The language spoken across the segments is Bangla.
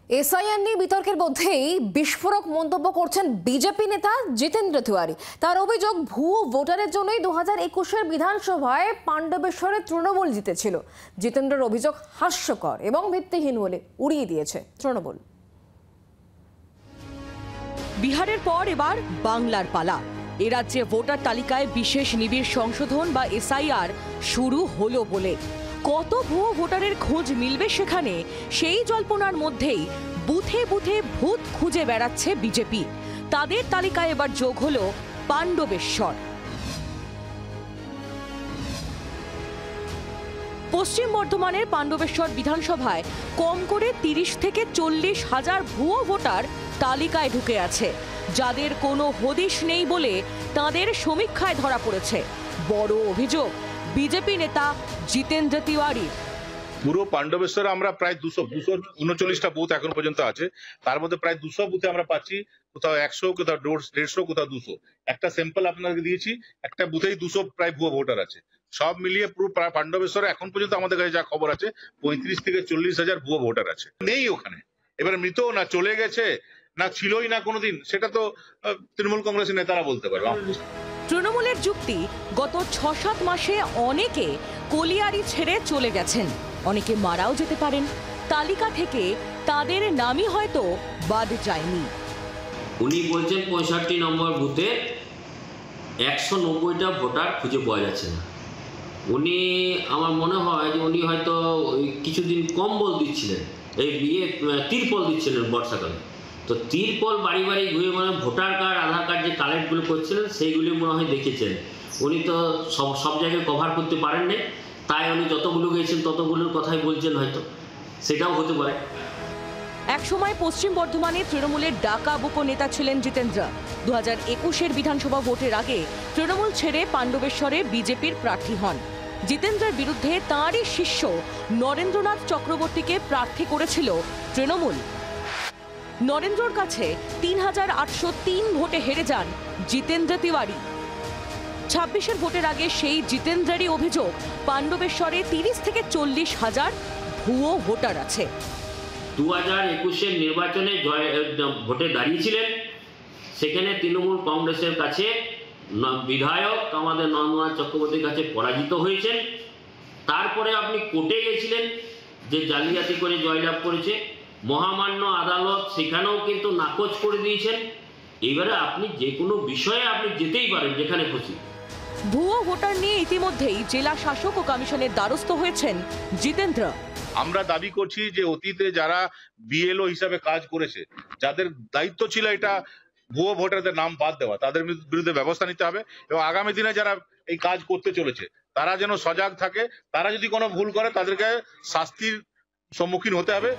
এসআইআর নিয়ে বিতর্কের মধ্যেই বিস্ফোরক মন্তব্য করছেন বিজেপি নেতা জিতেন্দ্র তিওয়ারি। তার অভিযোগ, ভুয়ো ভোটারের জন্যই 2021-এর বিধানসভায় পাণ্ডবেশ্বরে তৃণমূল জিতেছিল। জিতেন্দ্রের অভিযোগ হাস্যকর এবং ভিত্তিহীন বলে উড়িয়ে দিয়েছে তৃণমূল। বিহারের পর এবার বাংলার পালা। এ রাজ্যে ভোটার তালিকায় বিশেষ নিবিড় সংশোধন বা এসআইআর শুরু হলো বলে কত ভুয়ো ভোটারের খোঁজ মিলবে সেখানে, সেই জল্পনার মধ্যেই বুথে বুথে ভূত খুঁজে বেড়াচ্ছে বিজেপি। তাদের তালিকায় এবার যোগ হলো পাণ্ডবেশ্বর। পশ্চিম বর্ধমানের পাণ্ডবেশ্বর বিধানসভায় কম করে 30 থেকে 40 হাজার ভুয়ো ভোটার তালিকায় ঢুকে আছে, যাদের কোনো হদিশ নেই বলে তাদের সমীক্ষায় ধরা পড়েছে। বড় অভিযোগ বিজেপি নেতা জিতেন্দ্র তিওয়ারি। পুরো পাণ্ডবেশ্বরে আমরা প্রায় 239টা বুথ এখন পর্যন্ত আছে। তার মধ্যে প্রায় 200 বুথে আমরা পাচ্ছি কোথাও 100, কোথাও 150, কোথাও 200। একটা স্যাম্পল আপনাকে দিয়েছি, একটা বুথেই 200 প্রায় ভুয়ো ভোটার আছে। সব মিলিয়ে পুরো পাণ্ডবেশ্বরে এখন পর্যন্ত আমাদের কাছে যা খবর আছে 35 থেকে 40 হাজার ভুয়ো ভোটার আছে। নেই ওখানে, এবারে মৃত না চলে গেছে না ছিলই না কোনোদিন, সেটা তো তৃণমূল কংগ্রেসের নেতারা বলতে পারবে। তৃণমূলের যুক্তি, গত 6-7 মাসে অনেকে কলিয়ারি ছেড়ে চলে গেছেন, অনেকে মারাও যেতে পারেন। তালিকা থেকে তাদের নামই হয়তো বাদ যায়নি। উনি বলছেন 65 নম্বর বুথে 190টা ভোটার খুঁজে পাওয়া যাচ্ছে না। উনি, আমার মনে হয় যে উনি হয়তো কিছুদিন কম্বল দিচ্ছিলেন, এই তিরপল দিচ্ছিলেন বর্ষাকালে। তো তিরপল বাড়ি বাড়ি ঘুরে মানে ভোটার কার্ড, আধার কার্ড যে কালেক্টগুলো করছিলেন সেইগুলি মনে হয় দেখেছেন। উনি তো সব জায়গায় কভার করতে পারেন নাই, তাই উনি যতগুলো গেছেন ততগুলোর কথাই বলছেন, হয়তো সেটাও হতে পারে। একসময় পশ্চিম বর্ধমানে তৃণমূলের ডাকা বুকো নেতা ছিলেন জিতেন্দ্র। 2021-এর বিধানসভা ভোটের আগে তৃণমূল ছেড়ে পাণ্ডবেশ্বরে বিজেপির প্রার্থী হন। জিতেন্দ্রের বিরুদ্ধে তাঁরই শিষ্য নরেন্দ্রনাথ চক্রবর্তীকে প্রার্থী করেছিল তৃণমূল। নরেন্দ্রর কাছে 3803 ভোটে হেরে যান জিতেন্দ্র তিওয়ারি। 26-এর ভোটের আগে সেই জিতেন্দ্রেরই অভিযোগ, পাণ্ডবেশ্বরে 30 থেকে 40 হাজার ভুয়ো ভোটার আছে। 2021-এর নির্বাচনে ভোটে দাঁড়িয়েছিলেন, সেখানে তৃণমূল কংগ্রেসের কাছে বিধায়ক আমাদের নরেন্দ্রনাথ চক্রবর্তীর কাছে পরাজিত হয়েছেন। তারপরে আপনি কোর্টে গেছিলেন, যে জালিয়াতি করে জয়লাভ করেছে। মহামান্য আদালত সেখানেও কিন্তু নাকচ করে দিয়েছেন। এবারে আপনি যে কোনো বিষয়ে আপনি যেতেই পারেন, যেখানে খুশি। ভুয়ো ভোটার নিয়ে ইতিমধ্যেই জেলা শাসক ও কমিশনের দ্বারস্থ হয়েছেন জিতেন্দ্র। আমরা দাবি করছি যে অতীতে যারা বিএলও হিসাবে কাজ করেছে, যাদের দায়িত্ব ছিল এটা ভুয়ো ভোটারদের নাম বাদ দেওয়া, তাদের বিরুদ্ধে ব্যবস্থা নিতে হবে এবং আগামী দিনে যারা এই কাজ করতে চলেছে তারা যেন সজাগ থাকে। তারা যদি কোনো ভুল করে তাদেরকে শাস্তির সম্মুখীন হতে হবে।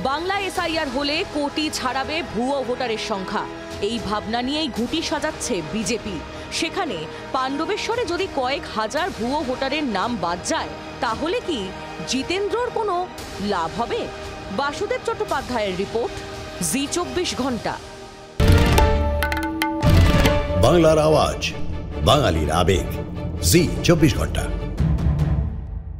বাংলা এসআইআর হলে কোটি ছাড়াবে ভুয়ো ভোটারের সংখ্যা, এই ভাবনা নিয়েই ঘুঁটি সাজাচ্ছে বিজেপি। সেখানে পাণ্ডবেশ্বরে যদি কয়েক হাজার ভুয়ো ভোটারের নাম বাদ যায়, তাহলে কি জিতেন্দ্রর কোনো লাভ হবে? বাসুদেব চট্টোপাধ্যায়ের রিপোর্ট, জি 24 ঘন্টা। বাংলার আওয়াজ, বাঙালির আবেগ, জি 24 ঘন্টা।